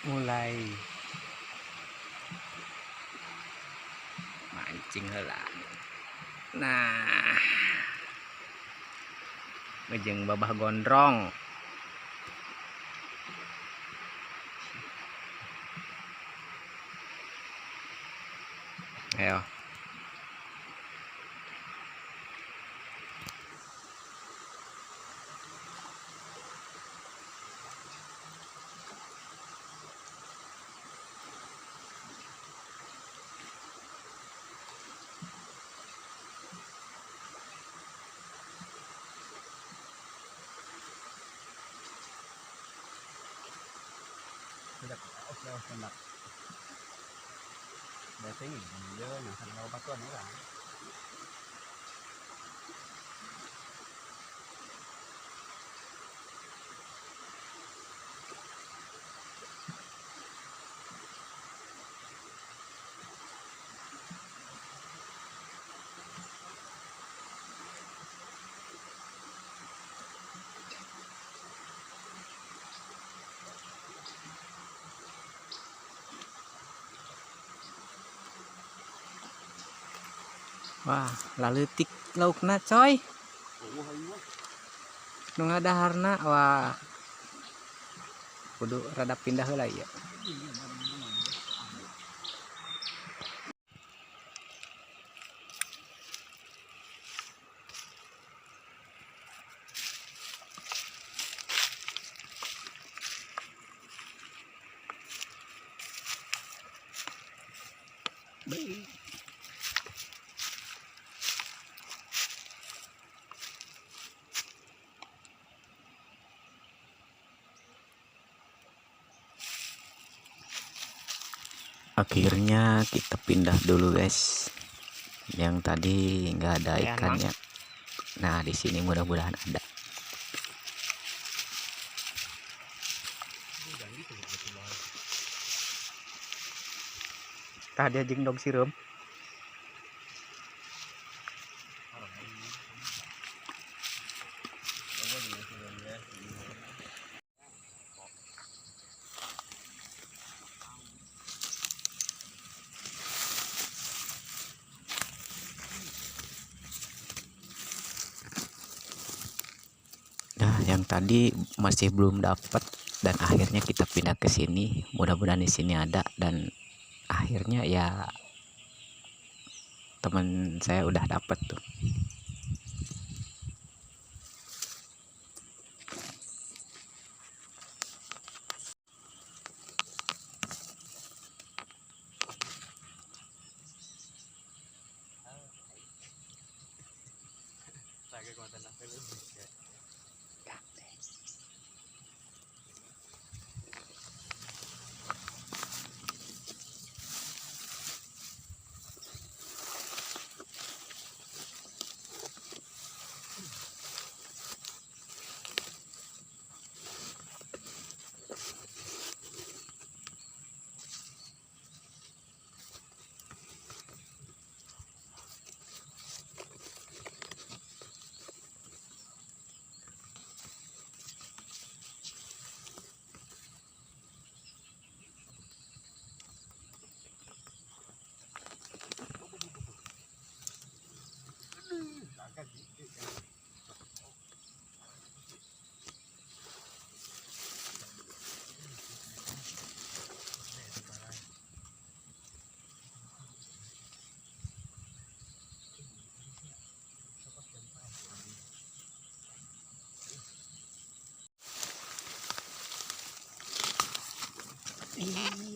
mulai mancing heula. Nah, ngejeng babah gondrong. Ayo. Sudah oke tembak. Biasanya dia yang sana bawa batuan orang. Wah, laleutik laukna coy. Nu ngadaharna wah. Kudu rada pindah heula ieu. Akhirnya kita pindah dulu guys. Yang tadi nggak ada ikannya. Nah di sini mudah-mudahan ada. Tadi jeng dog sirum. Nah, yang tadi masih belum dapat dan akhirnya kita pindah ke sini. Mudah-mudahan di sini ada dan akhirnya ya teman saya udah dapat tuh.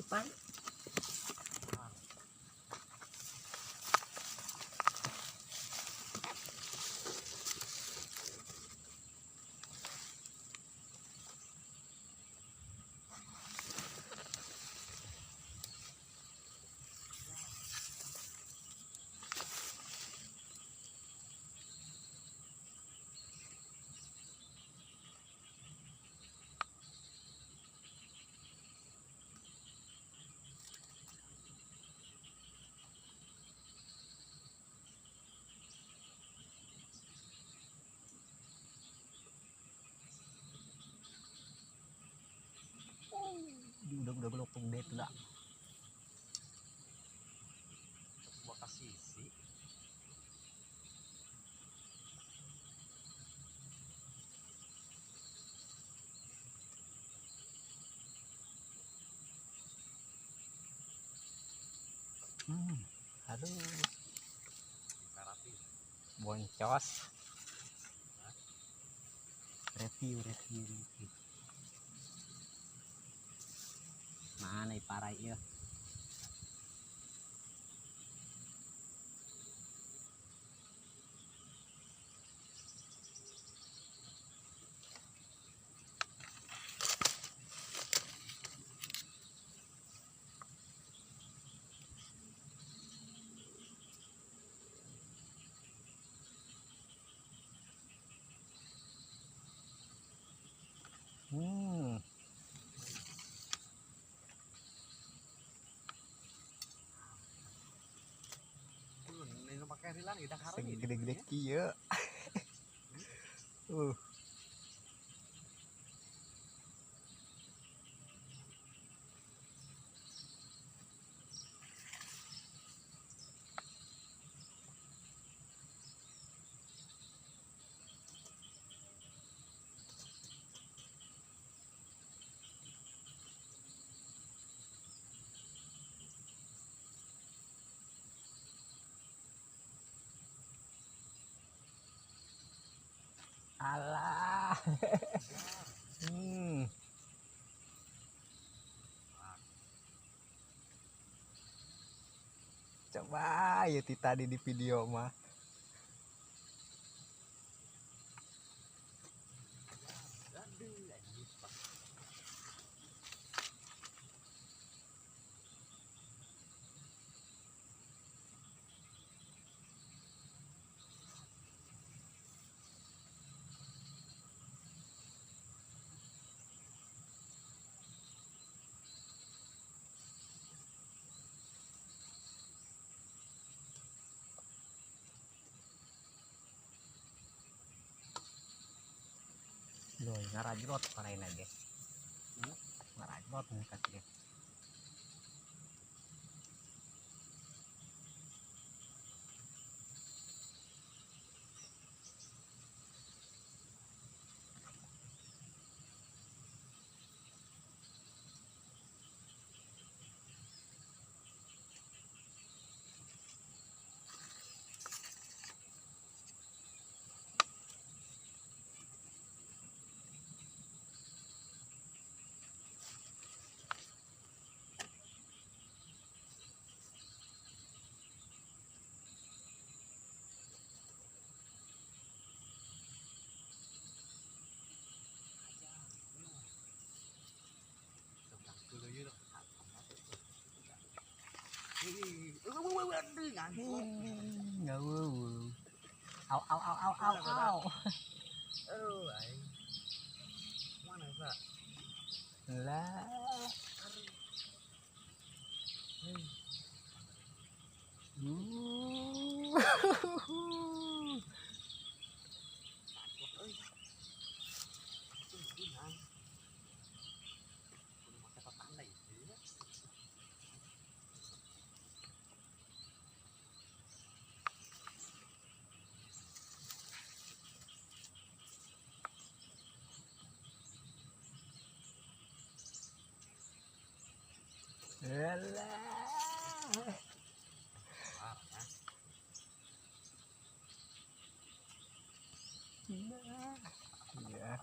Pan. Sebuah kasisi. Aduh, Terapi. boncos. Review. Mana iparai ya? Ini pakai rilan kita karo ini. Segede-gede kieu. Alah. Coba ya tadi di video mah. Loh, ngarajrot parain aja. Ngarajrot nih kaki. Ngawur. Au. Mana Pak? Lah. Alah. Iya.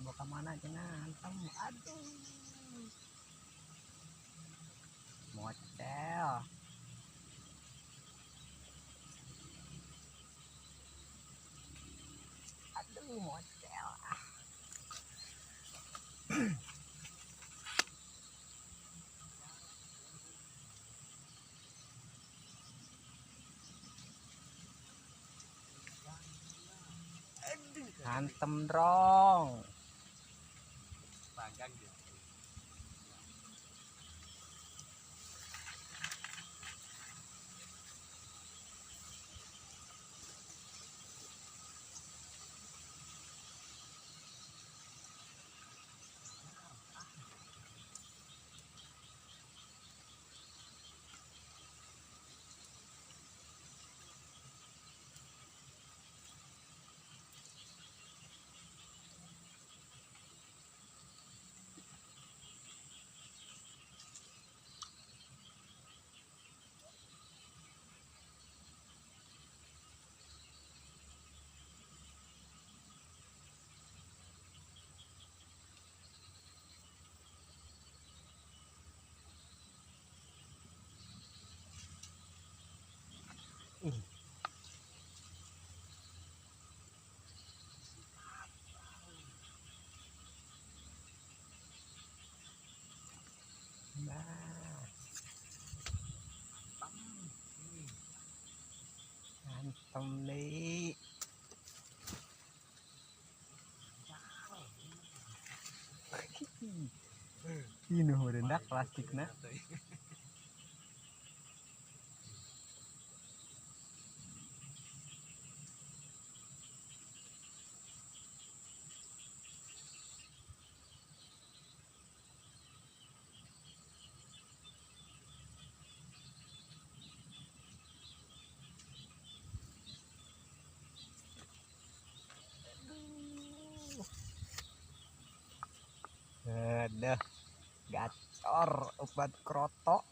Mau kemana jangan hantem. Aduh, mocel. Aduh, mocel. Hantem dong. Bagang dia. Nah, hantem nih. Ini merendak plastiknya. Ada gacor obat krotok.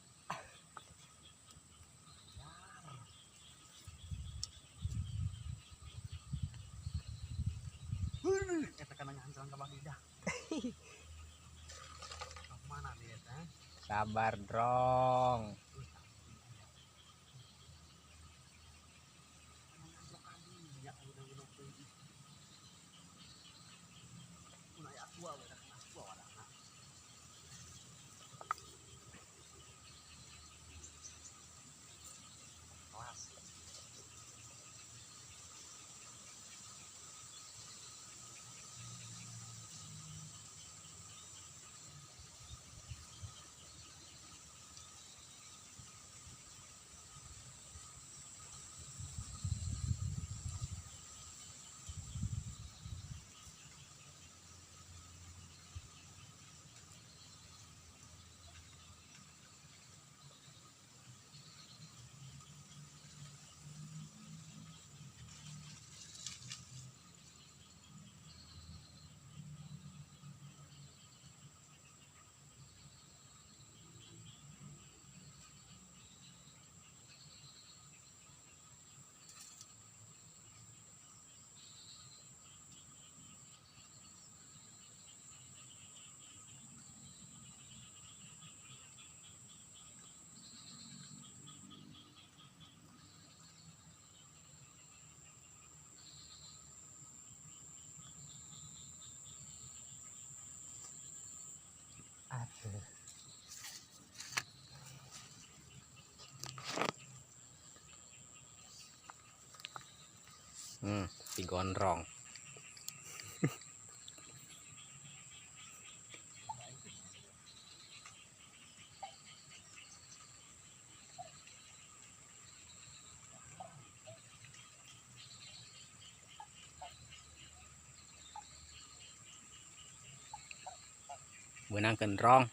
Tekanannya hancuran ke bagi dah. Mana dia teh? Sabar dong. Aduh. Digondrong. Benang kendrong.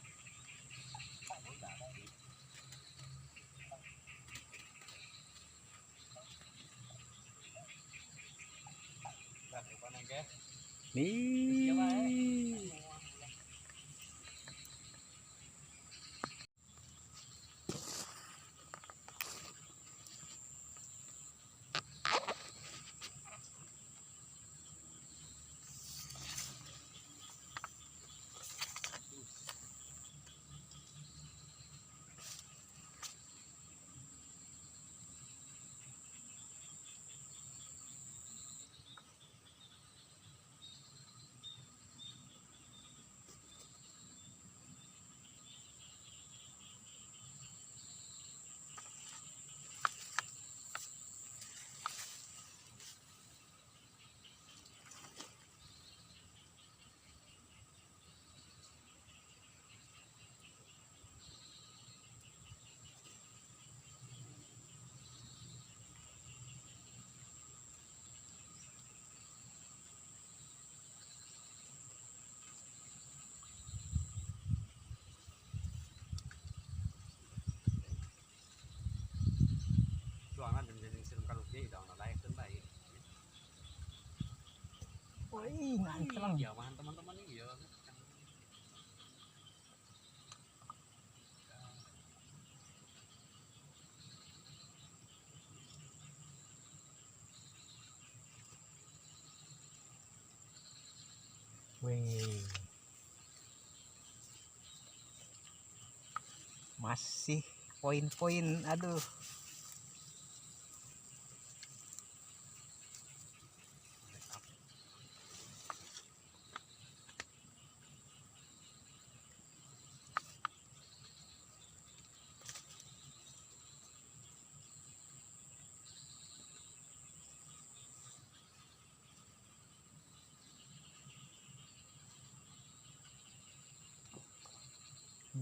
Nih. Ih, nganclang. Iya, mahan teman-teman nih ya. Wih. Masih poin-poin, aduh.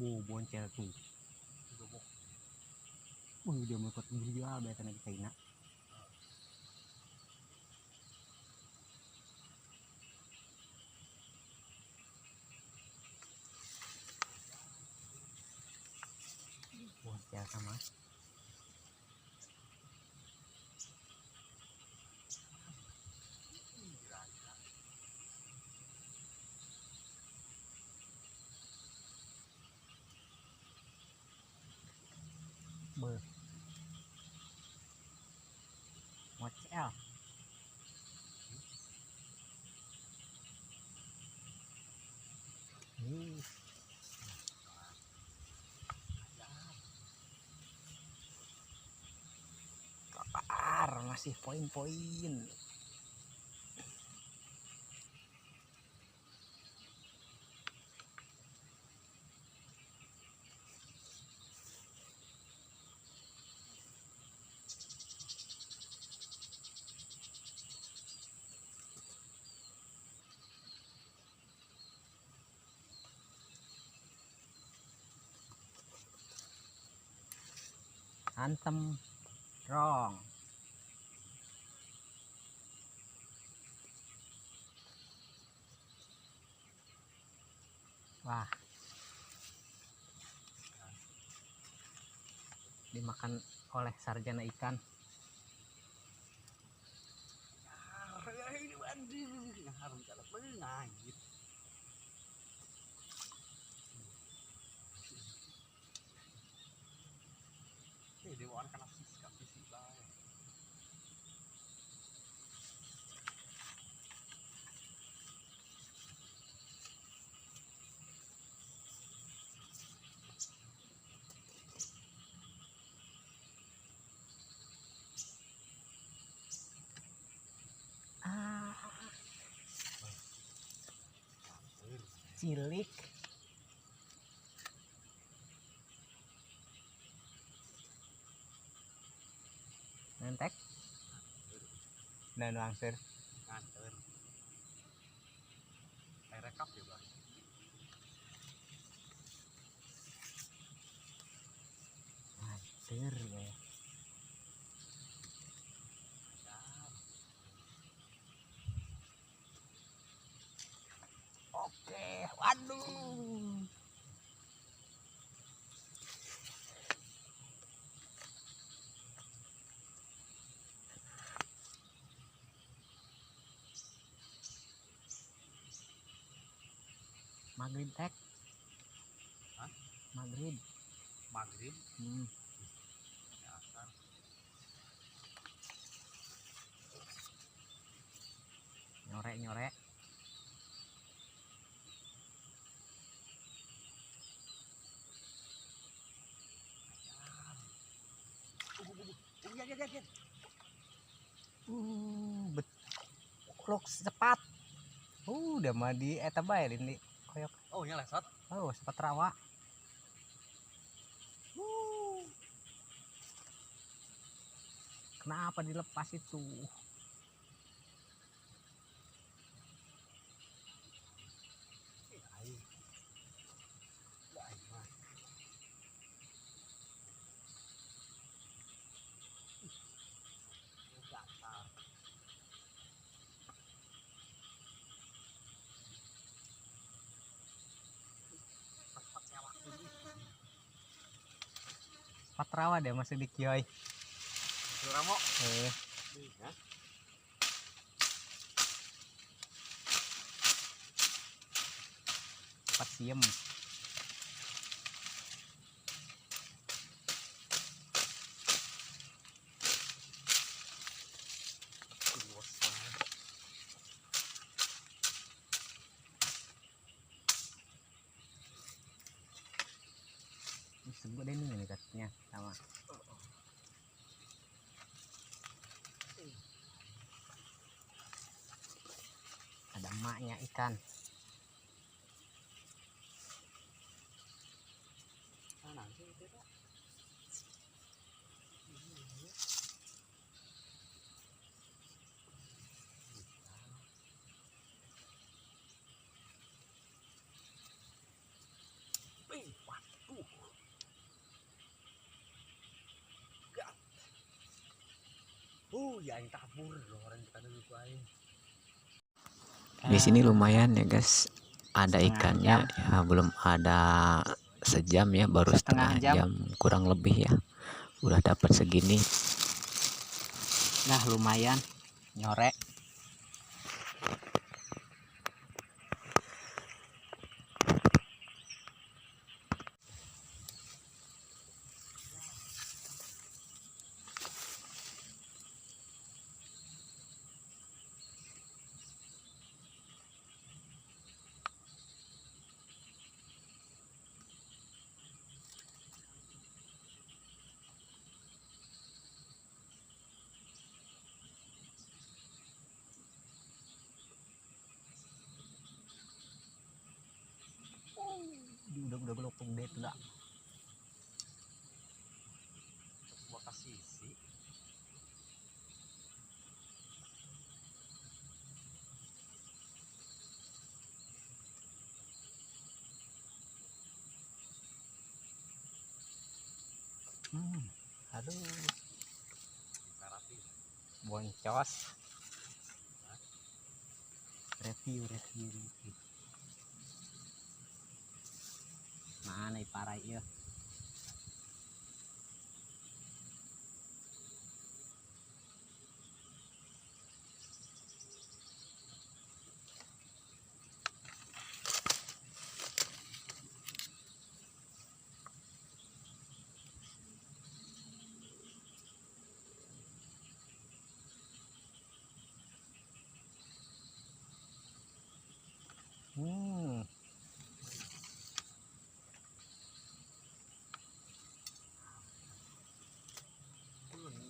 Boncel tuh. Dia mau ikut dia biasa naik China. Boncel sama. Bocel. Masih poin-poin. Antem rong. Wah, dimakan oleh sarjana ikan. Ini anjing, harus ada pengait. Dia mau anak sisi baik. Cilik. Nentek. Dan langsir. Nganter. Air rekap ya bang. Lancer ya. Oke, waduh. Maghrib tek. Hah? Maghrib. Maghrib. Dasar. Nyorek. Iya. Betlok cepat. Udah mah di eta bae di koyok. Oh, nya lesot. Oh, cepat rawa. Kenapa dilepas itu? Cepat rawa deh masih di kioi. Ramo. Eh. siem. Disebut ini nih katanya sama. Ada emaknya ikan. Ya yang tabur loh orang kita dulu aing. Di sini lumayan ya guys, ada Setengah ikannya ya, belum ada sejam ya, baru setengah Setengah jam kurang lebih ya, udah dapat segini. Nah lumayan nyorek. Udah gelopong deh tuh dah. Gua kasih sih. Aduh Karapi. boncos. Review. Mana parah ya.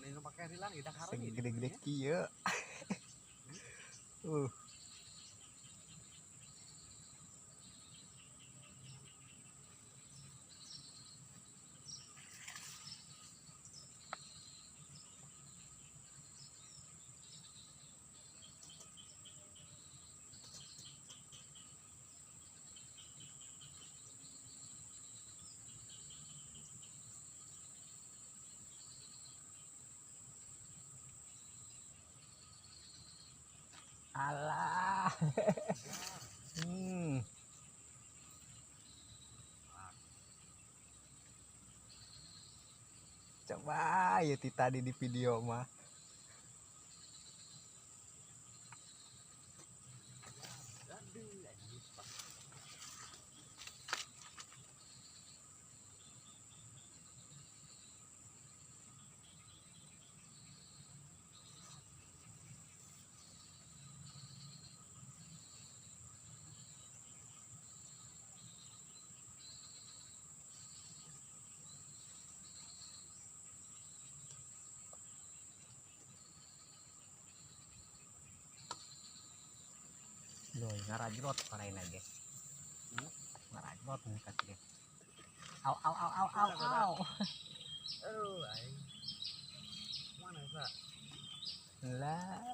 Ini pakai rilan kita karo ini. Segede-gede kieu. Alah. Coba ya tadi di video mah. Loh, ngarajrot parain aja. Ngarajrot nih katanya. Au. Aduh, aing. Mana Pak? Lah.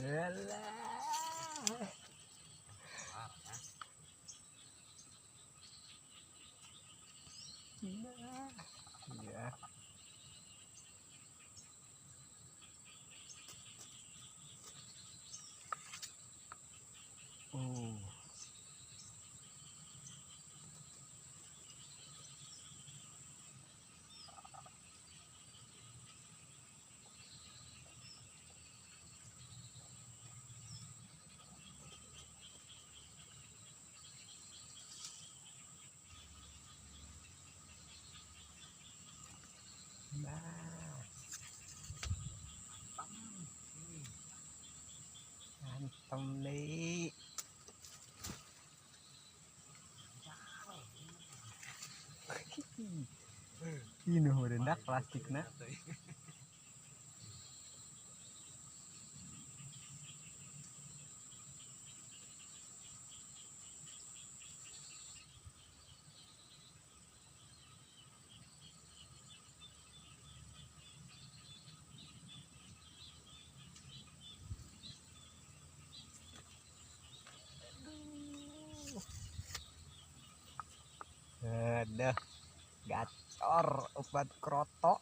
Alah. Iya. Oh. Nah, mantap nih. Ini rendah plastiknya. Ada gacor obat kroto.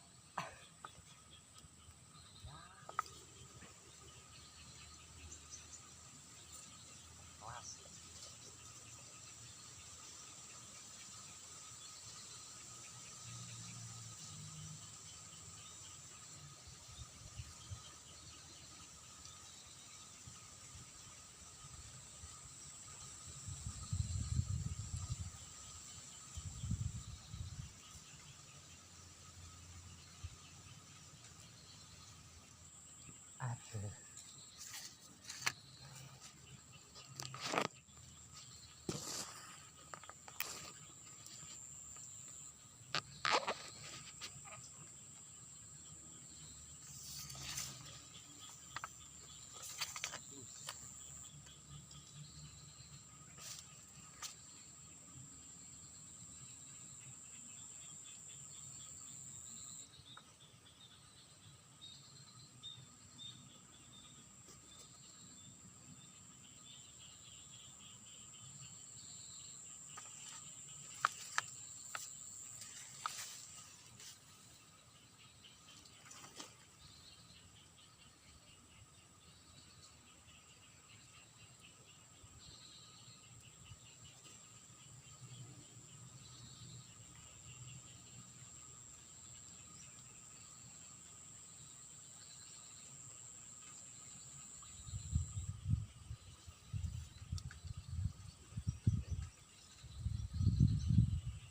Aduh.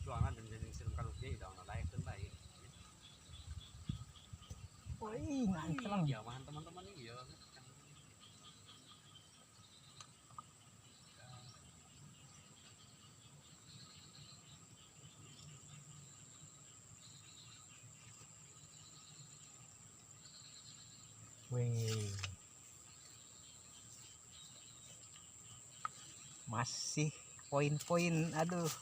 Soalnya jadi serem kalau dia udah nggak layak tuh baik. Wih, nganceng. Ya mahan teman-teman nih ya. Wih. Masih poin-poin, aduh.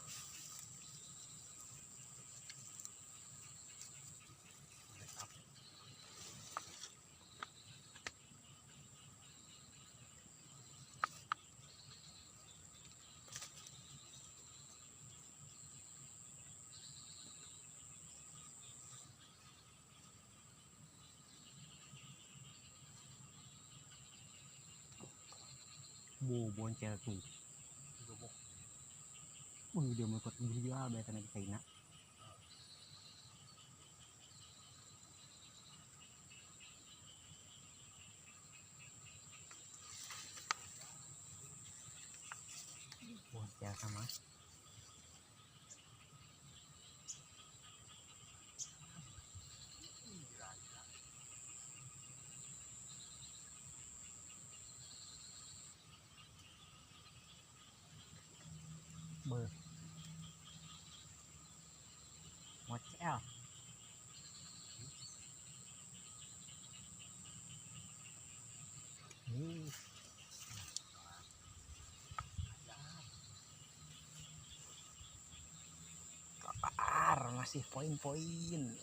Boncel tuh. Dia mau ikut gila biasa lagi China. Boncel sama. Mocel. Masih poin-poin.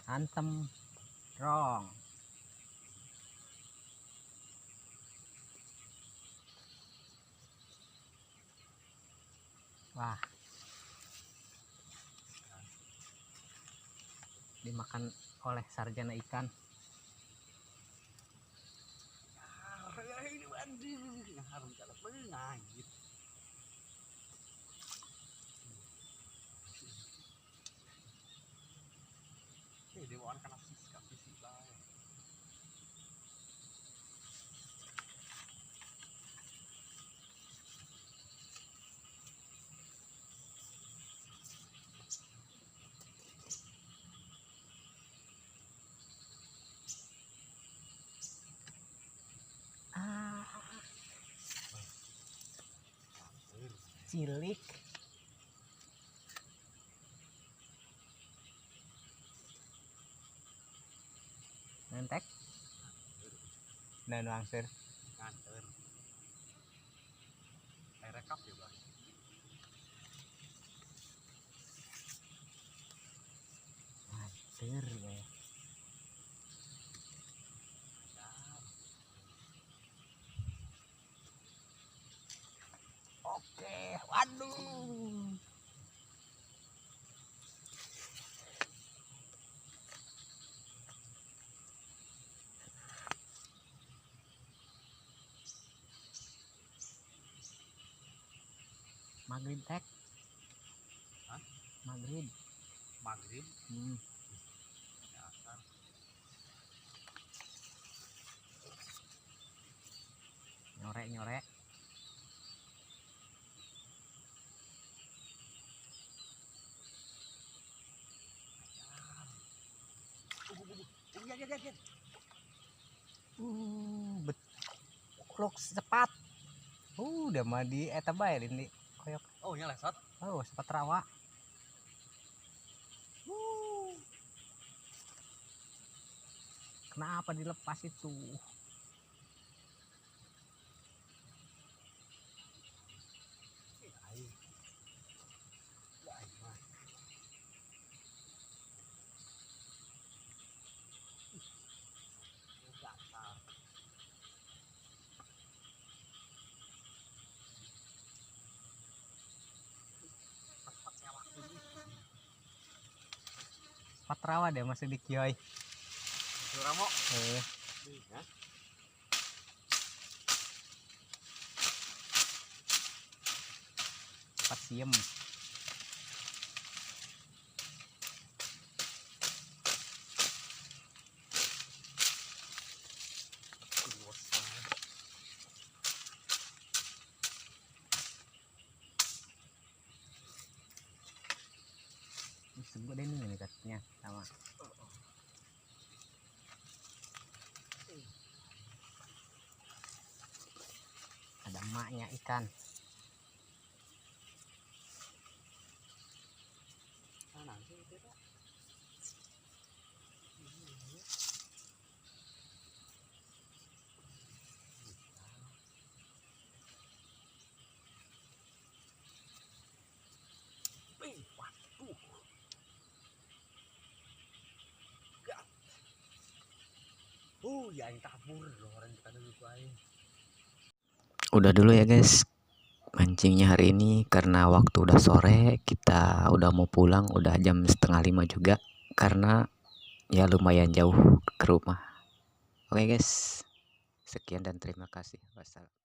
Antem rong. Wah, dimakan oleh sarjana ikan. Ini waduh, harum kalau mengait. Dewan kena siskap fisik bae. Cilik. Nentek. Dan langsir. Nganter. Air rekap ya bang. Mansir ya. Oke, waduh. Maghrib tek. Hah? Maghrib. Maghrib. Dasar. Nyorek. Iya. Bet. Klok cepat. Udah mah di eta bae di koyok. Oh, nya lesot. Oh, cepat rawa. Kenapa dilepas itu? Cepat rawa deh masih di kioi. Ramo. Cepat siem. Sebut deh ini katanya sama. Ada emaknya ikan. Yang tabur orang kita dulu aing. Udah dulu ya guys mancingnya hari ini, karena waktu udah sore, kita udah mau pulang, udah jam 4:30 juga, karena ya lumayan jauh ke rumah. Oke guys, sekian dan terima kasih. Wassalam.